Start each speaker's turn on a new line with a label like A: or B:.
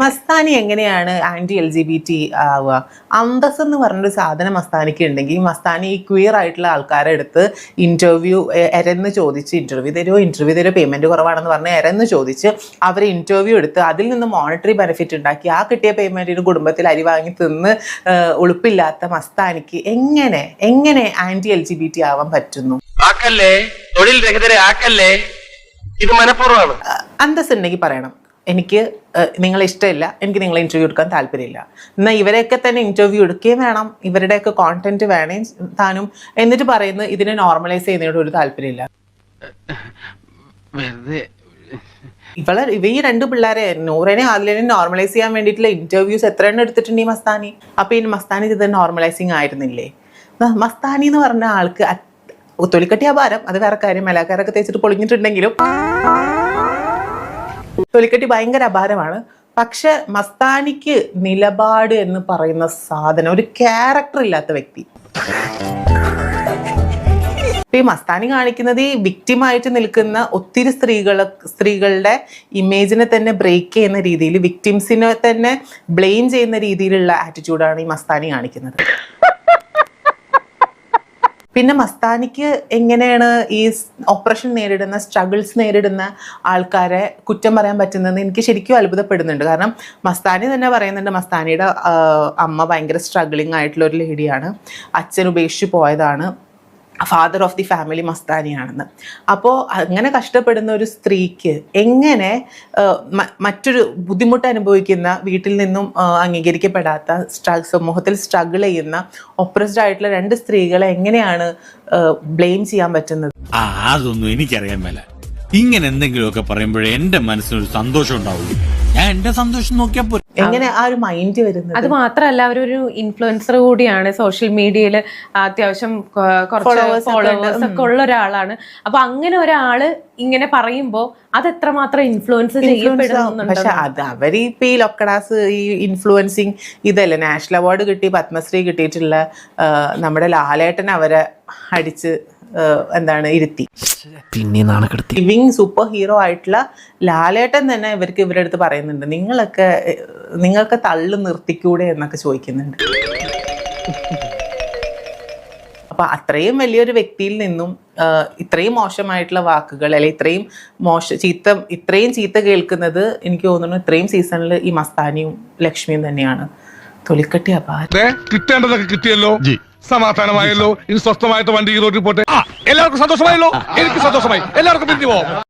A: മസ്താനി എങ്ങനെയാണ് anti LGBT ആവുക? അന്തസ് എന്ന് പറഞ്ഞൊരു സാധനം മസ്താനിക്ക് ഉണ്ടെങ്കിൽ മസ്താനി ഈ ക്വീർ ആയിട്ടുള്ള ആൾക്കാരെ എടുത്ത് ഇന്റർവ്യൂ എരന്ന് ചോദിച്ച് ഇന്റർവ്യൂ തരുമോ പേയ്മെന്റ് കുറവാണെന്ന് പറഞ്ഞ് എരന്ന് ചോദിച്ച് അവരെ ഇന്റർവ്യൂ എടുത്ത് അതിൽ നിന്ന് മോണിറ്ററി ബെനിഫിറ്റ് ഉണ്ടാക്കി ആ കിട്ടിയ പേയ്മെന്റിന് കുടുംബത്തിൽ അരി വാങ്ങി തിന്ന് ഉളുപ്പില്ലാത്ത മസ്താനിക്ക് എങ്ങനെ ആന്റി LGBT ആവാൻ പറ്റുന്നു?
B: തൊഴിൽ രഹിതരെ ആക്കല്ലേ, ഇത് മനഃപൂർവ്വമാണ്.
A: അന്തസ് ഉണ്ടെങ്കിൽ പറയണം, എനിക്ക് നിങ്ങളെ ഇഷ്ടമില്ല, എനിക്ക് നിങ്ങളെ ഇന്റർവ്യൂ എടുക്കാൻ താല്പര്യമില്ല. എന്നാൽ ഇവരെയൊക്കെ തന്നെ ഇന്റർവ്യൂ എടുക്കുകയും വേണം, ഇവരുടെയൊക്കെ കോണ്ടന്റ് വേണേ താനും. എന്നിട്ട് പറയുന്നത് ഇതിനെ നോർമലൈസ് ചെയ്യുന്നതിനോട് ഒരു താല്പര്യമില്ല. ഈ രണ്ട് പിള്ളേരെ നൂറിനെ ആദിലിനെ നോർമലൈസ് ചെയ്യാൻ വേണ്ടിയിട്ടുള്ള ഇന്റർവ്യൂസ് എത്ര എണ്ണം എടുത്തിട്ടുണ്ട് ഈ മസ്താനി? അപ്പൊ ഈ മസ്താനി ഇത് നോർമലൈസിങ് ആയിരുന്നില്ലേ? മസ്താനി എന്ന് പറഞ്ഞ ആൾക്ക് തൊലിക്കട്ടി അപാരം, അത് വേറെ കാര്യം. മലയാക്കാരൊക്കെ തേച്ചിട്ട് പൊളിഞ്ഞിട്ടുണ്ടെങ്കിലും തൊലിക്കട്ടി ഭയങ്കര അപാരമാണ്. പക്ഷെ മസ്താനിക്ക് നിലപാട് എന്ന് പറയുന്ന സാധനം, ഒരു ക്യാരക്ടർ ഇല്ലാത്ത വ്യക്തി. ഈ മസ്താനി കാണിക്കുന്നത് ഈ വിക്റ്റിമായിട്ട് നിൽക്കുന്ന ഒത്തിരി സ്ത്രീകളുടെ ഇമേജിനെ തന്നെ ബ്രേക്ക് ചെയ്യുന്ന രീതിയിൽ, വിക്ടിംസിനെ തന്നെ ബ്ലെയിം ചെയ്യുന്ന രീതിയിലുള്ള ആറ്റിറ്റ്യൂഡാണ് ഈ മസ്താനി കാണിക്കുന്നത്. പിന്നെ മസ്താനിക്ക് എങ്ങനെയാണ് ഈ ഓപ്പറേഷൻ നേരിടുന്ന, സ്ട്രഗിൾസ് നേരിടുന്ന ആൾക്കാരെ കുറ്റം പറയാൻ പറ്റുന്നതെന്ന് എനിക്ക് ശരിക്കും അത്ഭുതപ്പെടുന്നുണ്ട്. കാരണം മസ്താനി തന്നെ പറയുന്നുണ്ട്, മസ്താനിയുടെ അമ്മ ഭയങ്കര സ്ട്രഗിളിങ് ആയിട്ടുള്ള ഒരു ലേഡിയാണ്, അച്ഛൻ ഉപേക്ഷിച്ച് പോയതാണ്, ഫാദർ ഓഫ് ദി ഫാമിലി മസ്താനിയാണെന്ന്. അപ്പോൾ അങ്ങനെ കഷ്ടപ്പെടുന്ന ഒരു സ്ത്രീക്ക് എങ്ങനെ മറ്റൊരു ബുദ്ധിമുട്ട് അനുഭവിക്കുന്ന, വീട്ടിൽ നിന്നും അംഗീകരിക്കപ്പെടാത്ത, സമൂഹത്തിൽ സ്ട്രഗിൾ ചെയ്യുന്ന ഒപ്രസ്ഡ് ആയിട്ടുള്ള രണ്ട് സ്ത്രീകളെ എങ്ങനെയാണ് ബ്ലെയിം ചെയ്യാൻ പറ്റുന്നത്?
C: അതൊന്നും എനിക്കറിയാൻ മേല. ഇങ്ങനെ എന്തെങ്കിലുമൊക്കെ പറയുമ്പോഴേ എന്റെ മനസ്സിനൊരു സന്തോഷം ഉണ്ടാവുള്ളൂ. ഞാൻ എന്റെ സന്തോഷം നോക്കിയപ്പോ
A: എങ്ങനെ ആ ഒരു മൈൻഡ് വരുന്നത്?
D: അത് മാത്രല്ല, അവരൊരു ഇൻഫ്ലുവൻസർ കൂടിയാണ്, സോഷ്യൽ മീഡിയയിൽ അത്യാവശ്യം കുറച്ച് ഫോളോവേഴ്സ് ഒക്കെ ഉള്ള ഒരാളാണ്. അപ്പൊ അങ്ങനെ ഒരാള് ഇങ്ങനെ പറയുമ്പോ അത് എത്രമാത്രം ഇൻഫ്ലുവൻസ് ചെയ്യപ്പെടുന്നുണ്ട്.
A: പക്ഷെ അത് അവരിപ്പോ ഈ ലൊക്കഡാസ്, ഈ ഇൻഫ്ലുവൻസിങ് ഇതല്ലേ, നാഷണൽ അവാർഡ് കിട്ടി, പത്മശ്രീ കിട്ടിയിട്ടുള്ള നമ്മുടെ ലാലേട്ടൻ അവരെ അടിച്ച് ഇരുത്തി.
E: പിന്നെ നാണക്കെടുത്തി
A: ലിവിങ് സൂപ്പർ ഹീറോ ആയിട്ടുള്ള ലാലേട്ടൻ തന്നെ ഇവരുടെ അടുത്ത് പറയുന്നുണ്ട്, നിങ്ങൾക്ക് തള്ളു നിർത്തിക്കൂടെ എന്നൊക്കെ ചോദിക്കുന്നുണ്ട്. അപ്പൊ അത്രയും വലിയൊരു വ്യക്തിയിൽ നിന്നും ഇത്രയും മോശമായിട്ടുള്ള വാക്കുകൾ, അല്ലെ ഇത്രയും ചീത്ത കേൾക്കുന്നത് എനിക്ക് തോന്നുന്നു ഇത്രയും സീസണിൽ ഈ മസ്താനിയും ലക്ഷ്മിയും തന്നെയാണ്. തൊലിക്കട്ടി അപാരം.
F: കിട്ടേണ്ടതൊക്കെ കിട്ടിയല്ലോ, സമാധാനമായല്ലോ. ഇനി സ്വസ്ഥമായിട്ട് വണ്ടി ഈ റോഡിൽ പോട്ടെ. എല്ലാവർക്കും സന്തോഷമായല്ലോ, എനിക്ക് സന്തോഷമായി. എല്ലാവർക്കും പിരിഞ്ഞു പോവാം.